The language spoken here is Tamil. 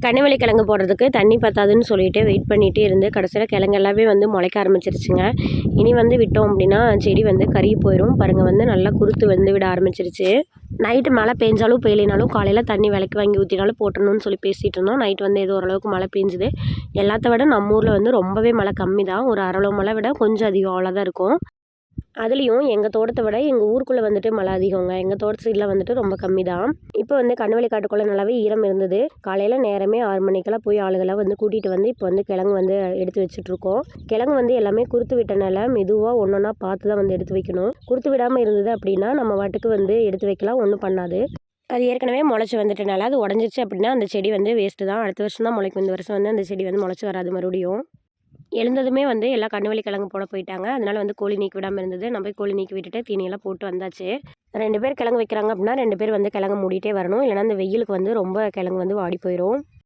கண்ணிவெளி கிழங்கு போடுறதுக்கு தண்ணி பத்தாதுன்னு சொல்லிட்டு வெயிட் பண்ணிகிட்டே இருந்து கடைசியில் கிழங்கு எல்லாமே வந்து முளைக்க ஆரம்பிச்சிருச்சுங்க. இனி வந்து விட்டோம் அப்படின்னா செடி வந்து கருகி போயிடும். பாருங்கள் வந்து நல்லா குருத்து வந்து விட ஆரம்பிச்சிருச்சு. நைட்டு மழை பெஞ்சாலும் பெய்யலினாலும் காலையில் தண்ணி விலைக்கு வாங்கி ஊற்றினாலும் போட்டணும்னு சொல்லி பேசிகிட்டு இருந்தோம். நைட்டு வந்து ஏதோ ஓரளவுக்கு மழை பெஞ்சுது. எல்லாத்த விட நம்ம ஊரில் வந்து ரொம்பவே மழை கம்மி தான். ஒரு அரளவு மழை விட கொஞ்சம் அதிகம் அவ்வளோதான் இருக்கும். அதுலேயும் எங்கள் தோட்டத்தை விட எங்கள் ஊருக்குள்ளே வந்துட்டு மழை அதிகங்க. எங்கள் தோட்ட சைடில் வந்துட்டு ரொம்ப கம்மி தான். இப்போ வந்து கண்ணுவெளி காட்டுக்குள்ளே நல்லாவே ஈரம் இருந்தது. காலையில் நேரமே 6 மணிக்கெல்லாம் போய் ஆளுகளை வந்து கூட்டிகிட்டு வந்து இப்போ வந்து கிழங்கு வந்து எடுத்து வச்சுட்ருக்கோம். கிழங்கு வந்து எல்லாமே குருத்து விட்டனால மெதுவாக ஒன்றொன்னா பார்த்து தான் வந்து எடுத்து வைக்கணும். குருத்து விடாமல் இருந்தது அப்படின்னா நம்ம வாட்டுக்கு வந்து எடுத்து வைக்கலாம், ஒன்றும் பண்ணாது. அது ஏற்கனவே முளைச்சி வந்துட்டனால அது உடஞ்சிருச்சு அப்படின்னா அந்த செடி வந்து வேஸ்ட்டு தான். அடுத்த வருஷம் தான் முளைக்கும். இந்த வருஷம் வந்து அந்த செடி வந்து முளைச்சி வராது மறுபடியும். எழுந்ததுமே வந்து எல்லாம் கண்ணுவெளி கிழங்கு போட போயிட்டாங்க. அதனால வந்து கோழி நீக்கி விடாமல் இருந்தது. நான் போய் கோழி நீக்கி விட்டுட்டு தீனியெல்லாம் போட்டு வந்தாச்சு. 2 பேர் கிழங்கு வைக்கிறாங்க அப்படின்னா 2 பேர் வந்து கிழங்கு மூடிட்டே வரணும். இல்லைனா அந்த வெயிலுக்கு வந்து ரொம்ப கிழங்கு வந்து வாடி போயிடும்.